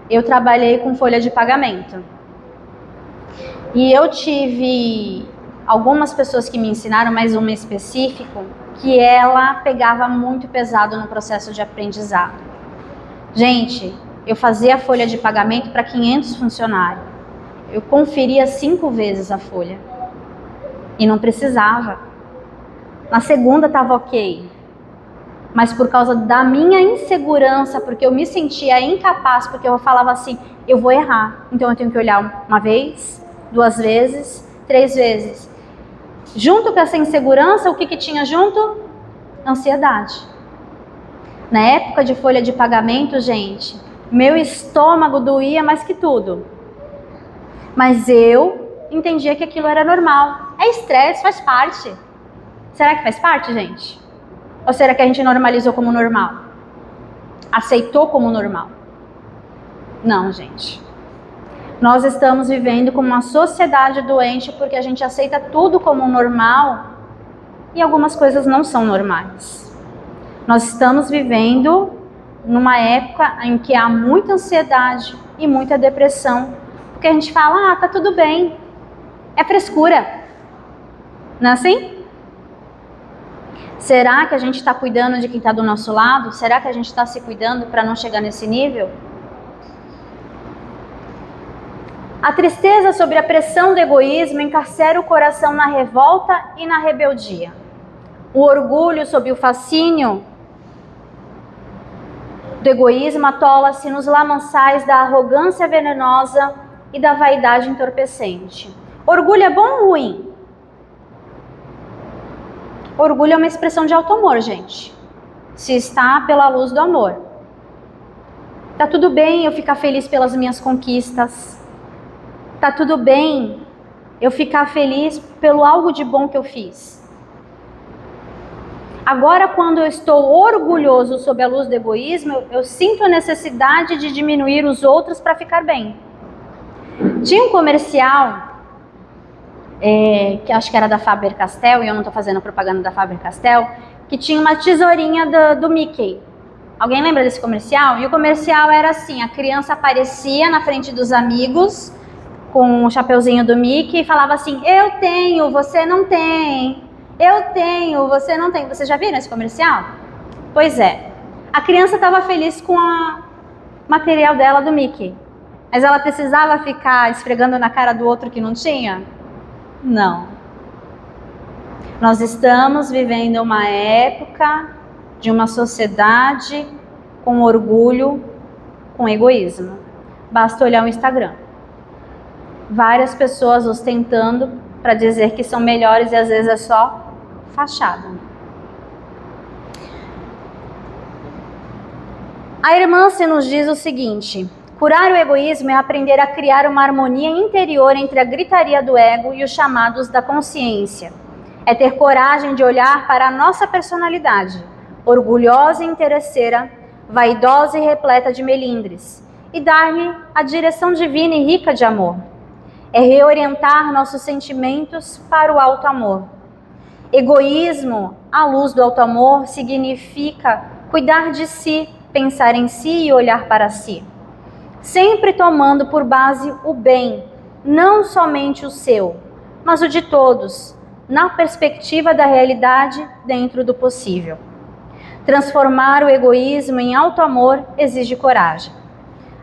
Eu trabalhei com folha de pagamento. E eu tive algumas pessoas que me ensinaram, mais uma específico, que ela pegava muito pesado no processo de aprendizado. Gente, eu fazia a folha de pagamento para 500 funcionários. Eu conferia 5 vezes a folha. E não precisava. Na segunda estava ok. mas por causa da minha insegurança, porque eu me sentia incapaz, porque eu falava assim, eu vou errar, então eu tenho que olhar uma vez, 2 vezes, 3 vezes. Junto com essa insegurança, o que tinha junto? Ansiedade. Na época de folha de pagamento, gente, meu estômago doía mais que tudo. Mas eu entendia que aquilo era normal. É estresse, faz parte. Será que faz parte, gente? Ou será que a gente normalizou como normal? Aceitou como normal? Não, gente. Nós estamos vivendo como uma sociedade doente porque a gente aceita tudo como normal e algumas coisas não são normais. Nós estamos vivendo numa época em que há muita ansiedade e muita depressão, porque a gente fala, tá tudo bem, é frescura. Não é assim? Será que a gente está cuidando de quem está do nosso lado? Será que a gente está se cuidando para não chegar nesse nível? A tristeza sobre a pressão do egoísmo encarcera o coração na revolta e na rebeldia. O orgulho sob o fascínio do egoísmo atola-se nos lamaçais da arrogância venenosa e da vaidade entorpecente. Orgulho é bom ou ruim? Orgulho é uma expressão de alto amor, gente. Se está pela luz do amor. Tá tudo bem eu ficar feliz pelas minhas conquistas. Tá tudo bem eu ficar feliz pelo algo de bom que eu fiz. Agora, quando eu estou orgulhoso sob a luz do egoísmo, eu sinto a necessidade de diminuir os outros para ficar bem. Tinha um comercial, que acho que era da Faber-Castell, e eu não estou fazendo propaganda da Faber-Castell, que tinha uma tesourinha do Mickey. Alguém lembra desse comercial? E o comercial era assim, a criança aparecia na frente dos amigos, com o chapeuzinho do Mickey, e falava assim, eu tenho, você não tem. Eu tenho, você não tem. Vocês já viram esse comercial? Pois é. A criança estava feliz com o material dela do Mickey. Mas ela precisava ficar esfregando na cara do outro que não tinha? Não. Nós estamos vivendo uma época de uma sociedade com orgulho, com egoísmo. Basta olhar o Instagram. Várias pessoas ostentando para dizer que são melhores e às vezes é só fachada. A irmã se nos diz o seguinte: curar o egoísmo é aprender a criar uma harmonia interior entre a gritaria do ego e os chamados da consciência. É ter coragem de olhar para a nossa personalidade, orgulhosa e interesseira, vaidosa e repleta de melindres, e dar-lhe a direção divina e rica de amor. É reorientar nossos sentimentos para o alto amor. Egoísmo, à luz do alto amor, significa cuidar de si, pensar em si e olhar para si. Sempre tomando por base o bem, não somente o seu, mas o de todos, na perspectiva da realidade dentro do possível. Transformar o egoísmo em alto amor exige coragem.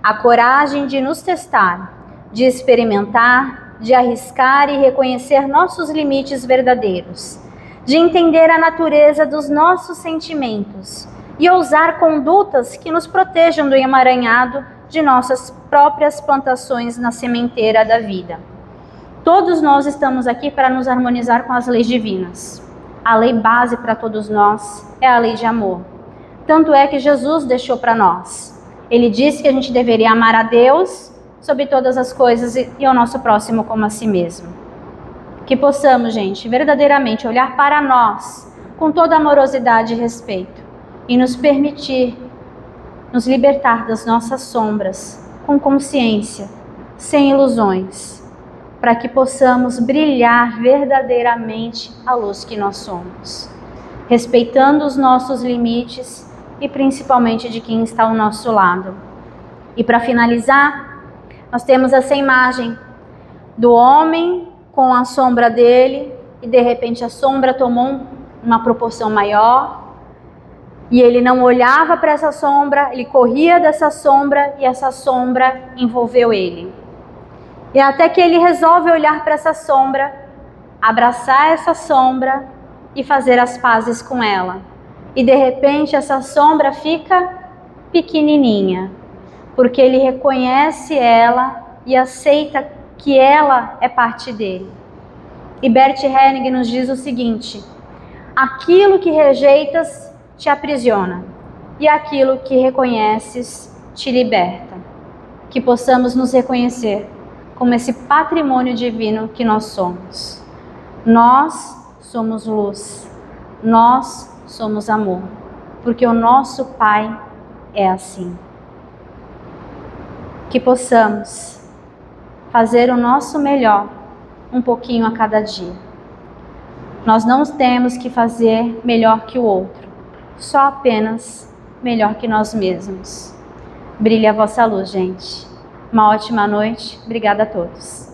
A coragem de nos testar, de experimentar, de arriscar e reconhecer nossos limites verdadeiros, de entender a natureza dos nossos sentimentos e ousar condutas que nos protejam do emaranhado de nossas próprias plantações na sementeira da vida. Todos nós estamos aqui para nos harmonizar com as leis divinas. A lei base para todos nós é a lei de amor. Tanto é que Jesus deixou para nós. Ele disse que a gente deveria amar a Deus sobre todas as coisas e ao nosso próximo como a si mesmo. Que possamos, gente, verdadeiramente olhar para nós com toda amorosidade e respeito e nos permitir nos libertar das nossas sombras com consciência, sem ilusões, para que possamos brilhar verdadeiramente a luz que nós somos, respeitando os nossos limites e principalmente de quem está ao nosso lado. E para finalizar, nós temos essa imagem do homem com a sombra dele e de repente a sombra tomou uma proporção maior e ele não olhava para essa sombra, ele corria dessa sombra e essa sombra envolveu ele. E até que ele resolve olhar para essa sombra, abraçar essa sombra e fazer as pazes com ela. e de repente essa sombra fica pequenininha, porque ele reconhece ela e aceita que ela é parte dele. E Bert Helling nos diz o seguinte: aquilo que rejeitas te aprisiona, e aquilo que reconheces te liberta. Que possamos nos reconhecer como esse patrimônio divino que nós somos. Nós somos luz, nós somos amor, porque o nosso Pai é assim. Que possamos fazer o nosso melhor um pouquinho a cada dia. Nós não temos que fazer melhor que o outro, só apenas melhor que nós mesmos. Brilhe a vossa luz, gente. Uma ótima noite. Obrigada a todos.